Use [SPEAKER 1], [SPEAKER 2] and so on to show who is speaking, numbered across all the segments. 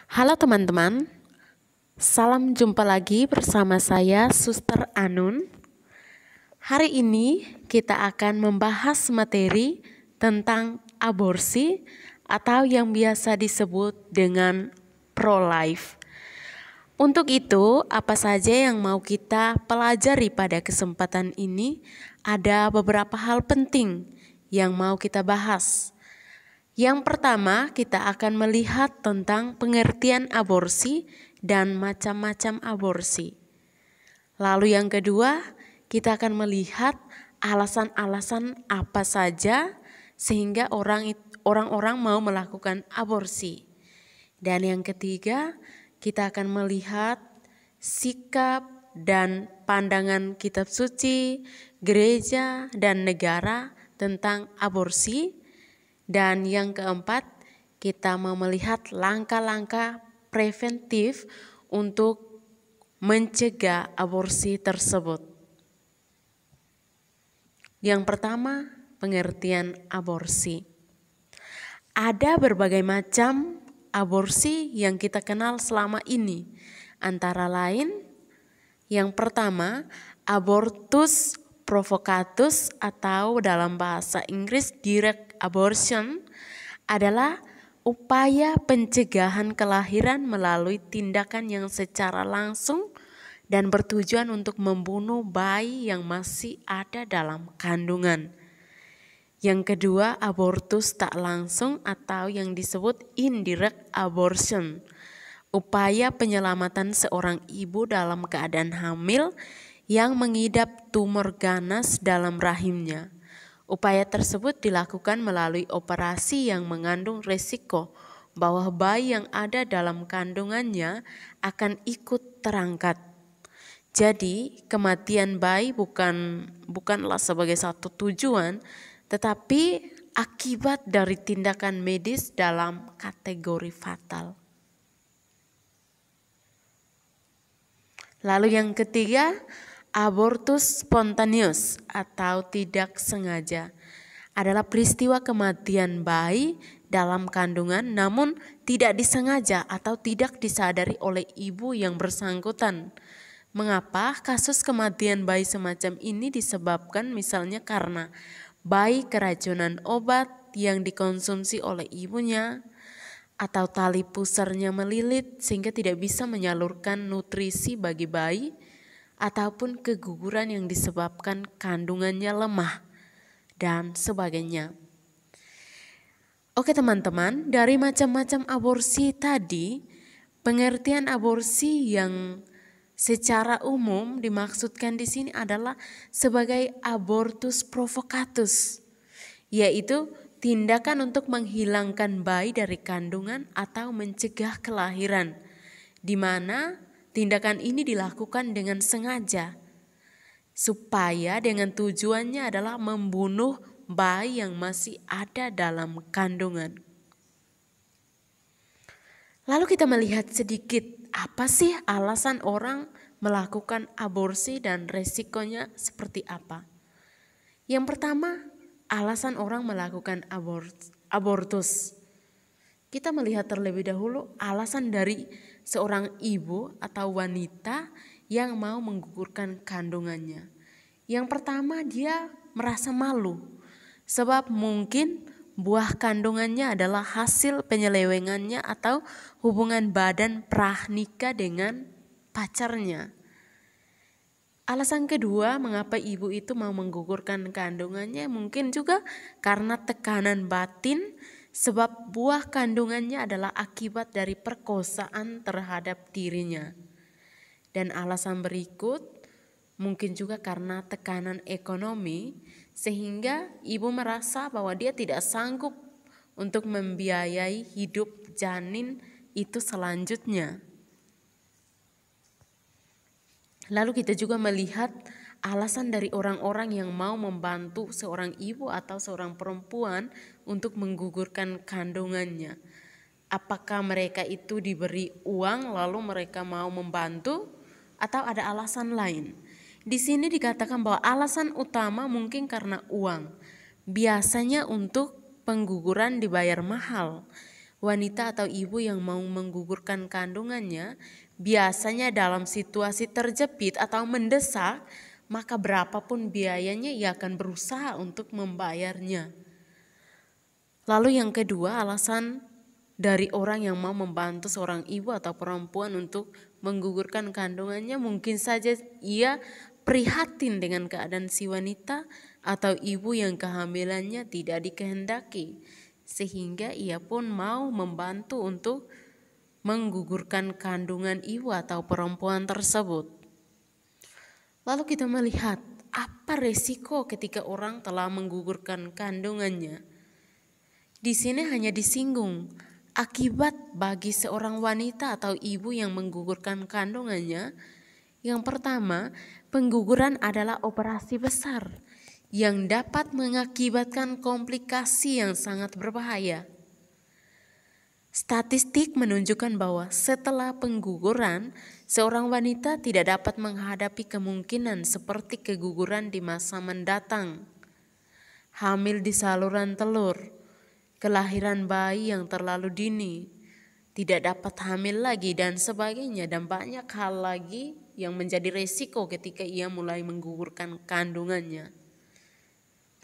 [SPEAKER 1] Halo teman-teman, salam jumpa lagi bersama saya Suster Anun. Hari ini kita akan membahas materi tentang aborsi atau yang biasa disebut dengan pro-life. Untuk itu, apa saja yang mau kita pelajari pada kesempatan ini? Ada beberapa hal penting yang mau kita bahas. Yang pertama, kita akan melihat tentang pengertian aborsi dan macam-macam aborsi. Lalu yang kedua, kita akan melihat alasan-alasan apa saja sehingga orang-orang mau melakukan aborsi. Dan yang ketiga, kita akan melihat sikap dan pandangan kitab suci, gereja, dan negara tentang aborsi. Dan yang keempat, kita mau melihat langkah-langkah preventif untuk mencegah aborsi tersebut. Yang pertama, pengertian aborsi. Ada berbagai macam aborsi yang kita kenal selama ini. Antara lain, yang pertama, abortus provocatus atau dalam bahasa Inggris direct abortion adalah upaya pencegahan kelahiran melalui tindakan yang secara langsung dan bertujuan untuk membunuh bayi yang masih ada dalam kandungan. Yang kedua, abortus tak langsung atau yang disebut indirect abortion, upaya penyelamatan seorang ibu dalam keadaan hamil yang mengidap tumor ganas dalam rahimnya. Upaya tersebut dilakukan melalui operasi yang mengandung resiko bahwa bayi yang ada dalam kandungannya akan ikut terangkat. Jadi, kematian bayi bukanlah sebagai satu tujuan, tetapi akibat dari tindakan medis dalam kategori fatal. Lalu yang ketiga, abortus spontaneous atau tidak sengaja adalah peristiwa kematian bayi dalam kandungan namun tidak disengaja atau tidak disadari oleh ibu yang bersangkutan. Mengapa kasus kematian bayi semacam ini disebabkan misalnya karena bayi keracunan obat yang dikonsumsi oleh ibunya, atau tali pusarnya melilit sehingga tidak bisa menyalurkan nutrisi bagi bayi, ataupun keguguran yang disebabkan kandungannya lemah, dan sebagainya. Oke teman-teman, dari macam-macam aborsi tadi, pengertian aborsi yang secara umum dimaksudkan di sini adalah sebagai abortus provocatus, yaitu tindakan untuk menghilangkan bayi dari kandungan atau mencegah kelahiran, di mana tindakan ini dilakukan dengan sengaja, supaya dengan tujuannya adalah membunuh bayi yang masih ada dalam kandungan. Lalu kita melihat sedikit apa sih alasan orang melakukan aborsi dan resikonya seperti apa. Yang pertama, alasan orang melakukan abortus. Kita melihat terlebih dahulu alasan dari seorang ibu atau wanita yang mau menggugurkan kandungannya. Yang pertama, dia merasa malu sebab mungkin buah kandungannya adalah hasil penyelewengannya atau hubungan badan pranikah dengan pacarnya. Alasan kedua, mengapa ibu itu mau menggugurkan kandungannya mungkin juga karena tekanan batin, sebab buah kandungannya adalah akibat dari perkosaan terhadap dirinya. Dan alasan berikut mungkin juga karena tekanan ekonomi, sehingga ibu merasa bahwa dia tidak sanggup untuk membiayai hidup janin itu selanjutnya. Lalu kita juga melihat alasan dari orang-orang yang mau membantu seorang ibu atau seorang perempuan untuk menggugurkan kandungannya. Apakah mereka itu diberi uang lalu mereka mau membantu atau ada alasan lain? Di sini dikatakan bahwa alasan utama mungkin karena uang. Biasanya untuk pengguguran dibayar mahal. wanita atau ibu yang mau menggugurkan kandungannya biasanya dalam situasi terjepit atau mendesak, maka berapapun biayanya ia akan berusaha untuk membayarnya. Lalu yang kedua, alasan dari orang yang mau membantu seorang ibu atau perempuan untuk menggugurkan kandungannya, mungkin saja ia prihatin dengan keadaan si wanita atau ibu yang kehamilannya tidak dikehendaki, sehingga ia pun mau membantu untuk menggugurkan kandungan ibu atau perempuan tersebut. Lalu kita melihat apa resiko ketika orang telah menggugurkan kandungannya. Di sini hanya disinggung akibat bagi seorang wanita atau ibu yang menggugurkan kandungannya. Yang pertama, pengguguran adalah operasi besar yang dapat mengakibatkan komplikasi yang sangat berbahaya. Statistik menunjukkan bahwa setelah pengguguran, seorang wanita tidak dapat menghadapi kemungkinan seperti keguguran di masa mendatang, hamil di saluran telur, kelahiran bayi yang terlalu dini, tidak dapat hamil lagi dan sebagainya, dan banyak hal lagi yang menjadi resiko ketika ia mulai menggugurkan kandungannya.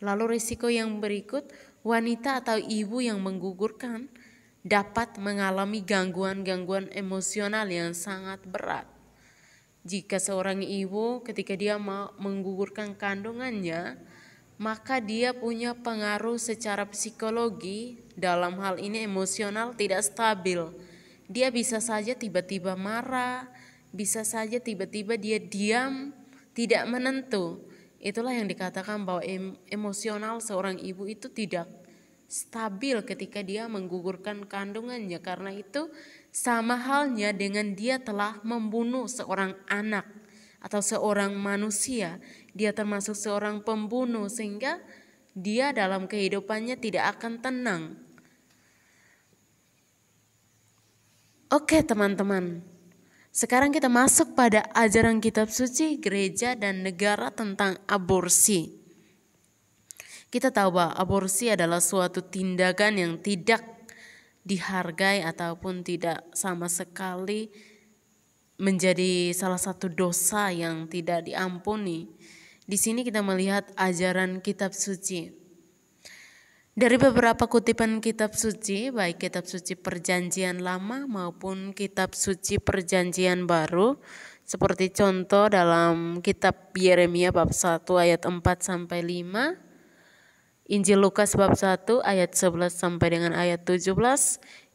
[SPEAKER 1] Lalu resiko yang berikut, wanita atau ibu yang menggugurkan dapat mengalami gangguan-gangguan emosional yang sangat berat. Jika seorang ibu ketika dia mau menggugurkan kandungannya, maka dia punya pengaruh secara psikologi, dalam hal ini emosional tidak stabil. Dia bisa saja tiba-tiba marah, bisa saja tiba-tiba dia diam, tidak menentu. Itulah yang dikatakan bahwa emosional seorang ibu itu tidak stabil ketika dia menggugurkan kandungannya. Karena itu sama halnya dengan dia telah membunuh seorang anak atau seorang manusia. Dia termasuk seorang pembunuh, sehingga dia dalam kehidupannya tidak akan tenang. Oke teman-teman, sekarang kita masuk pada ajaran kitab suci, gereja, dan negara tentang aborsi. Kita tahu bahwa aborsi adalah suatu tindakan yang tidak dihargai ataupun tidak sama sekali menjadi salah satu dosa yang tidak diampuni. Di sini kita melihat ajaran kitab suci. Dari beberapa kutipan kitab suci, baik kitab suci Perjanjian Lama maupun kitab suci Perjanjian Baru, seperti contoh dalam kitab Yeremia bab 1 ayat 4 sampai 5, Injil Lukas bab 1 ayat 11 sampai dengan ayat 17,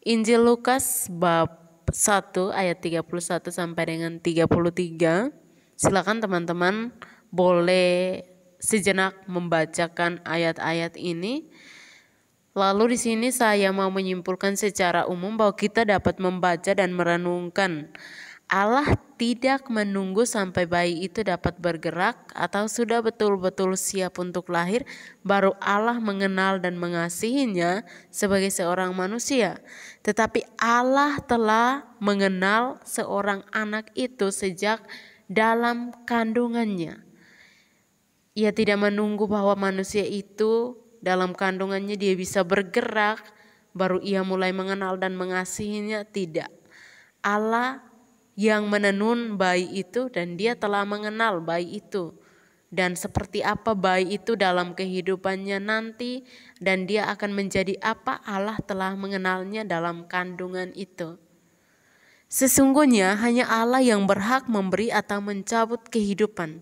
[SPEAKER 1] Injil Lukas bab 1 ayat 31 sampai dengan 33. Silakan teman-teman boleh sejenak membacakan ayat-ayat ini. Lalu di sini saya mau menyimpulkan secara umum bahwa kita dapat membaca dan merenungkan. Allah tidak menunggu sampai bayi itu dapat bergerak atau sudah betul-betul siap untuk lahir, baru Allah mengenal dan mengasihinya sebagai seorang manusia. Tetapi Allah telah mengenal seorang anak itu sejak dalam kandungannya. Ia tidak menunggu bahwa manusia itu dalam kandungannya dia bisa bergerak, baru ia mulai mengenal dan mengasihinya. Tidak. Allah yang menenun bayi itu dan dia telah mengenal bayi itu. Dan seperti apa bayi itu dalam kehidupannya nanti dan dia akan menjadi apa, Allah telah mengenalnya dalam kandungan itu. Sesungguhnya hanya Allah yang berhak memberi atau mencabut kehidupan.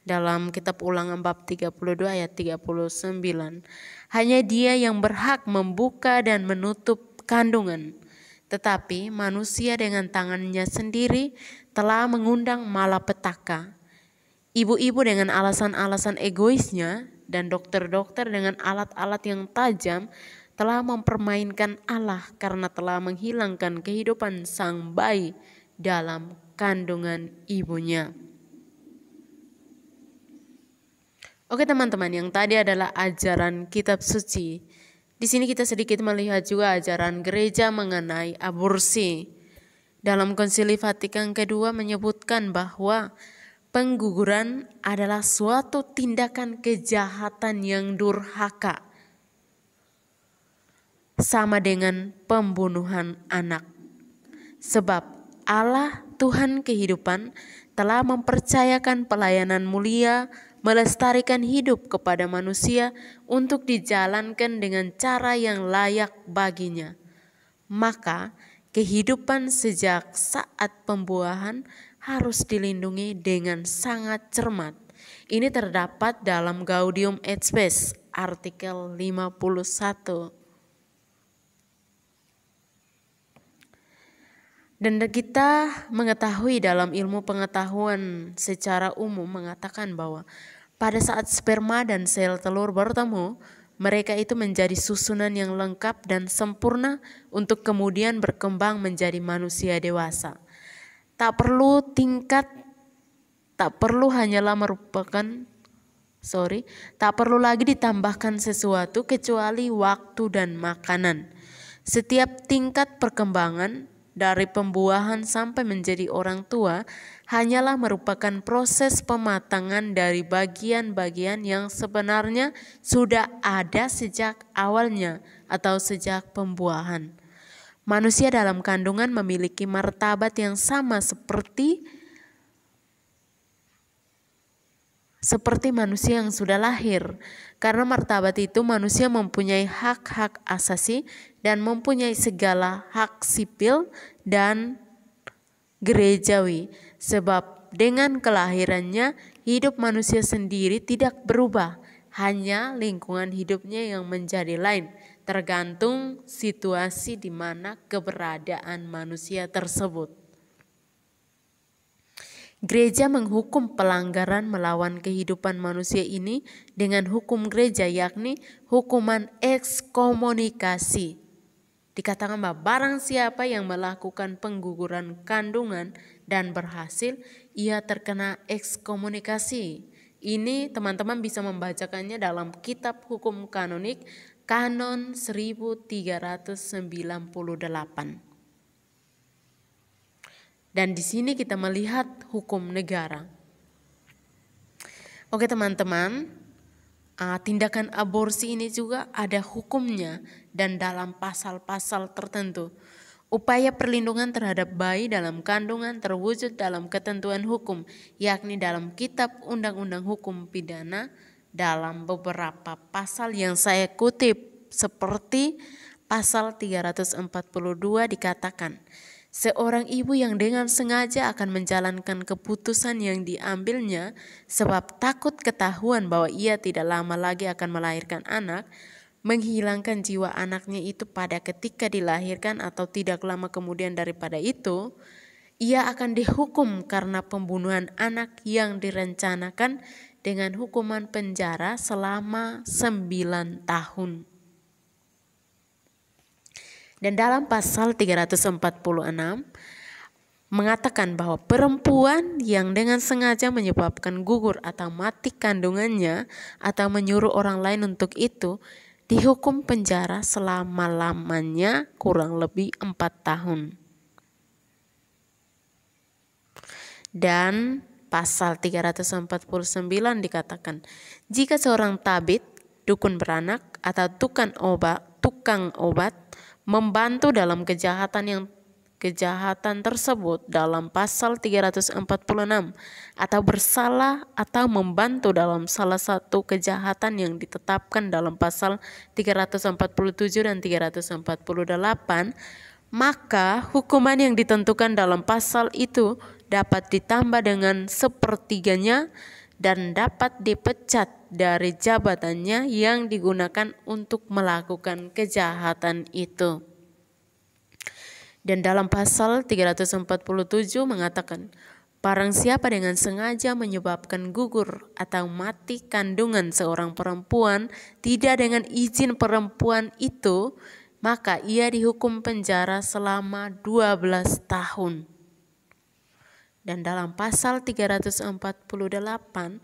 [SPEAKER 1] Dalam kitab Ulangan bab 32 ayat 39. Hanya dia yang berhak membuka dan menutup kandungan. Tetapi manusia dengan tangannya sendiri telah mengundang malapetaka. Ibu-ibu dengan alasan-alasan egoisnya dan dokter-dokter dengan alat-alat yang tajam telah mempermainkan Allah karena telah menghilangkan kehidupan sang bayi dalam kandungan ibunya. Oke teman-teman, yang tadi adalah ajaran kitab suci. Di sini kita sedikit melihat juga ajaran gereja mengenai aborsi. Dalam Konsili Vatikan kedua menyebutkan bahwa pengguguran adalah suatu tindakan kejahatan yang durhaka. sama dengan pembunuhan anak. Sebab Allah Tuhan kehidupan telah mempercayakan pelayanan mulia melestarikan hidup kepada manusia untuk dijalankan dengan cara yang layak baginya. Maka kehidupan sejak saat pembuahan harus dilindungi dengan sangat cermat. Ini terdapat dalam Gaudium et Spes artikel 51. Dan kita mengetahui dalam ilmu pengetahuan secara umum mengatakan bahwa pada saat sperma dan sel telur bertemu, mereka itu menjadi susunan yang lengkap dan sempurna untuk kemudian berkembang menjadi manusia dewasa. Tak perlu lagi ditambahkan sesuatu kecuali waktu dan makanan. Setiap tingkat perkembangan dari pembuahan sampai menjadi orang tua hanyalah merupakan proses pematangan dari bagian-bagian yang sebenarnya sudah ada sejak awalnya atau sejak pembuahan. Manusia dalam kandungan memiliki martabat yang sama seperti manusia yang sudah lahir. Karena martabat itu manusia mempunyai hak-hak asasi dan mempunyai segala hak sipil dan gerejawi. Sebab dengan kelahirannya hidup manusia sendiri tidak berubah. Hanya lingkungan hidupnya yang menjadi lain. Tergantung situasi di mana keberadaan manusia tersebut. Gereja menghukum pelanggaran melawan kehidupan manusia ini dengan hukum gereja, yakni hukuman ekskomunikasi. Dikatakan bahwa barang siapa yang melakukan pengguguran kandungan dan berhasil, ia terkena ekskomunikasi. Ini teman-teman bisa membacakannya dalam kitab hukum kanonik Kanon 1398. Dan di sini kita melihat hukum negara. Oke teman-teman, tindakan aborsi ini juga ada hukumnya dan dalam pasal-pasal tertentu. Upaya perlindungan terhadap bayi dalam kandungan terwujud dalam ketentuan hukum, yakni dalam kitab Undang-Undang Hukum Pidana dalam beberapa pasal yang saya kutip, seperti pasal 342 dikatakan, seorang ibu yang dengan sengaja akan menjalankan keputusan yang diambilnya sebab takut ketahuan bahwa ia tidak lama lagi akan melahirkan anak, menghilangkan jiwa anaknya itu pada ketika dilahirkan atau tidak lama kemudian daripada itu, ia akan dihukum karena pembunuhan anak yang direncanakan dengan hukuman penjara selama 9 tahun. Dan dalam pasal 346 mengatakan bahwa perempuan yang dengan sengaja menyebabkan gugur atau mati kandungannya atau menyuruh orang lain untuk itu dihukum penjara selama-lamanya kurang lebih 4 tahun. Dan pasal 349 dikatakan, jika seorang tabib, dukun beranak atau tukang obat membantu dalam kejahatan tersebut dalam pasal 346 atau bersalah atau membantu dalam salah satu kejahatan yang ditetapkan dalam pasal 347 dan 348, maka hukuman yang ditentukan dalam pasal itu dapat ditambah dengan 1/3 dan dapat dipecat dari jabatannya yang digunakan untuk melakukan kejahatan itu. Dan dalam pasal 347 mengatakan, barang siapa dengan sengaja menyebabkan gugur atau mati kandungan seorang perempuan tidak dengan izin perempuan itu, maka ia dihukum penjara selama 12 tahun. Dan dalam pasal 348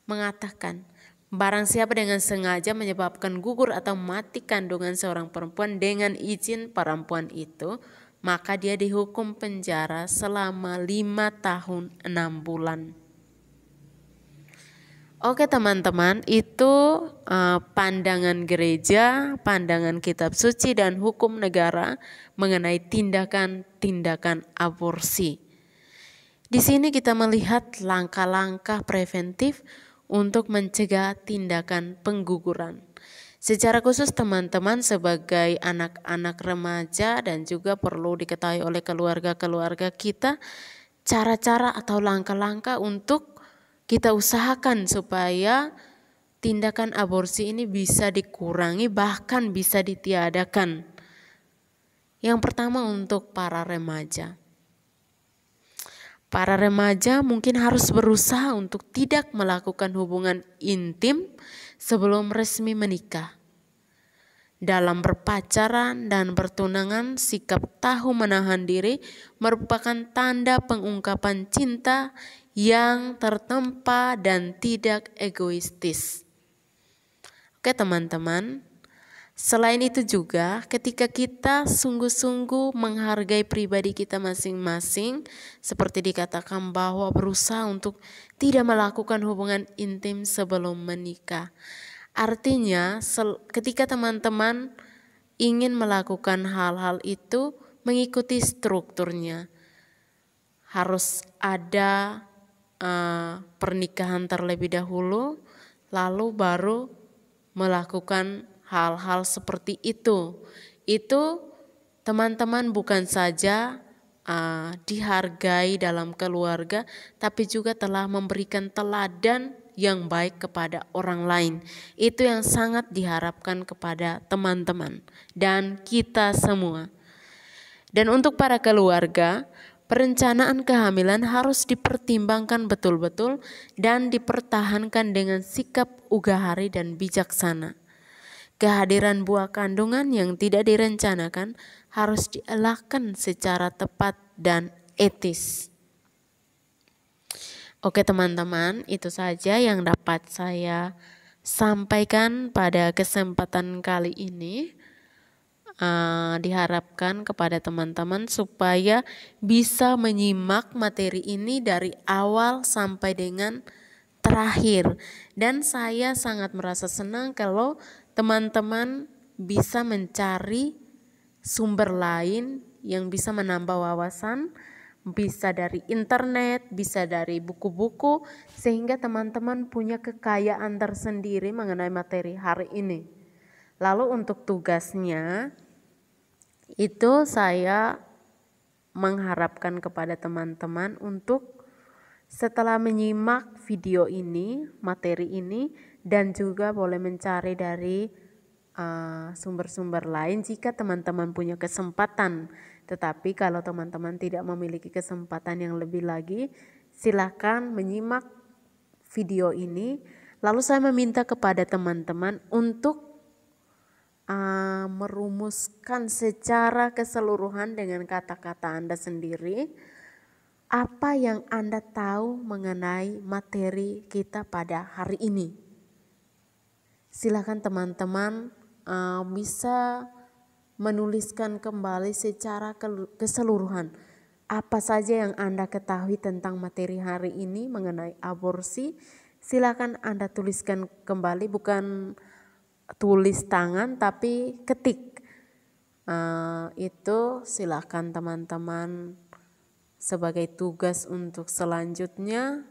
[SPEAKER 1] mengatakan, barang siapa dengan sengaja menyebabkan gugur atau mati kandungan seorang perempuan dengan izin perempuan itu, maka dia dihukum penjara selama 5 tahun 6 bulan. Oke teman-teman, itu pandangan gereja, pandangan kitab suci dan hukum negara mengenai tindakan-tindakan aborsi. Di sini kita melihat langkah-langkah preventif untuk mencegah tindakan pengguguran. Secara khusus teman-teman sebagai anak-anak remaja dan juga perlu diketahui oleh keluarga-keluarga kita, cara-cara atau langkah-langkah untuk kita usahakan supaya tindakan aborsi ini bisa dikurangi bahkan bisa ditiadakan. Yang pertama untuk para remaja. Para remaja mungkin harus berusaha untuk tidak melakukan hubungan intim sebelum resmi menikah. Dalam berpacaran dan bertunangan, sikap tahu menahan diri merupakan tanda pengungkapan cinta yang tertempa dan tidak egoistis. Oke teman-teman, selain itu juga ketika kita sungguh-sungguh menghargai pribadi kita masing-masing, seperti dikatakan bahwa berusaha untuk tidak melakukan hubungan intim sebelum menikah. Artinya ketika teman-teman ingin melakukan hal-hal itu, mengikuti strukturnya. Harus ada pernikahan terlebih dahulu, lalu baru melakukan hal-hal seperti itu. Itu teman-teman bukan saja dihargai dalam keluarga, tapi juga telah memberikan teladan yang baik kepada orang lain. Itu yang sangat diharapkan kepada teman-teman dan kita semua. Dan untuk para keluarga, perencanaan kehamilan harus dipertimbangkan betul-betul dan dipertahankan dengan sikap ugahari dan bijaksana. Kehadiran buah kandungan yang tidak direncanakan harus dielakkan secara tepat dan etis. Oke teman-teman, itu saja yang dapat saya sampaikan pada kesempatan kali ini. Diharapkan kepada teman-teman supaya bisa menyimak materi ini dari awal sampai dengan terakhir. Dan saya sangat merasa senang kalau teman-teman bisa mencari sumber lain yang bisa menambah wawasan, bisa dari internet, bisa dari buku-buku, sehingga teman-teman punya kekayaan tersendiri mengenai materi hari ini. Lalu untuk tugasnya, itu saya mengharapkan kepada teman-teman untuk setelah menyimak video ini, materi ini, dan juga boleh mencari dari sumber-sumber lain jika teman-teman punya kesempatan. Tetapi kalau teman-teman tidak memiliki kesempatan yang lebih lagi, silakan menyimak video ini. Lalu saya meminta kepada teman-teman untuk merumuskan secara keseluruhan dengan kata-kata Anda sendiri apa yang Anda tahu mengenai materi kita pada hari ini. Silakan teman-teman bisa menuliskan kembali secara keseluruhan apa saja yang Anda ketahui tentang materi hari ini mengenai aborsi. Silakan Anda tuliskan kembali, bukan tulis tangan tapi ketik. Itu silakan teman-teman sebagai tugas untuk selanjutnya,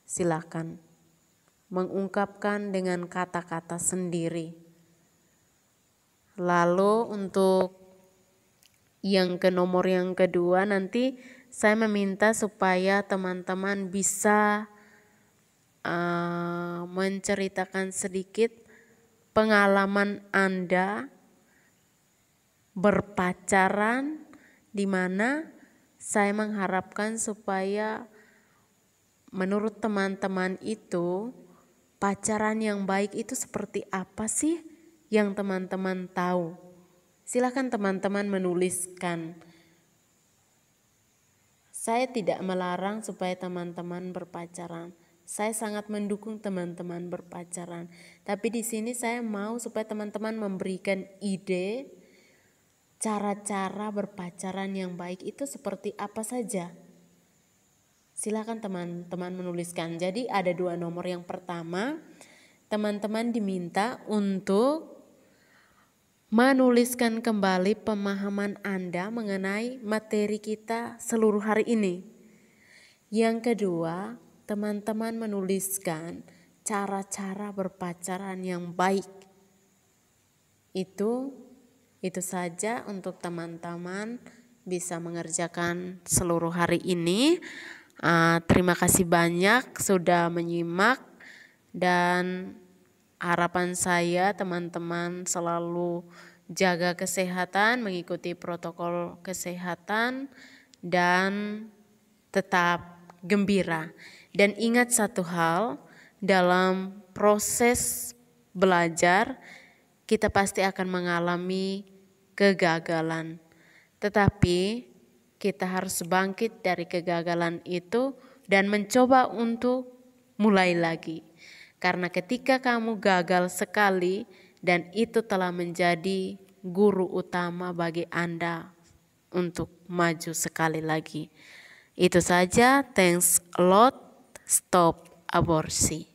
[SPEAKER 1] silakan mengungkapkan dengan kata-kata sendiri. Lalu untuk yang nomor yang kedua, nanti saya meminta supaya teman-teman bisa menceritakan sedikit pengalaman Anda berpacaran, di mana saya mengharapkan supaya menurut teman-teman itu pacaran yang baik itu seperti apa sih yang teman-teman tahu. Silakan teman-teman menuliskan. Saya tidak melarang supaya teman-teman berpacaran. Saya sangat mendukung teman-teman berpacaran. Tapi di sini saya mau supaya teman-teman memberikan ide cara-cara berpacaran yang baik itu seperti apa saja. Silakan teman-teman menuliskan. Jadi ada 2 nomor. Yang pertama, teman-teman diminta untuk menuliskan kembali pemahaman Anda mengenai materi kita seluruh hari ini. Yang kedua, teman-teman menuliskan cara-cara berpacaran yang baik. Itu saja untuk teman-teman bisa mengerjakan seluruh hari ini. Terima kasih banyak sudah menyimak, dan harapan saya teman-teman selalu jaga kesehatan, mengikuti protokol kesehatan, dan tetap gembira. Dan ingat satu hal, dalam proses belajar kita pasti akan mengalami kegagalan. Tetapi kita harus bangkit dari kegagalan itu dan mencoba untuk mulai lagi. Karena ketika kamu gagal sekali dan itu telah menjadi guru utama bagi Anda untuk maju sekali lagi. Itu saja, thanks a lot, stop aborsi.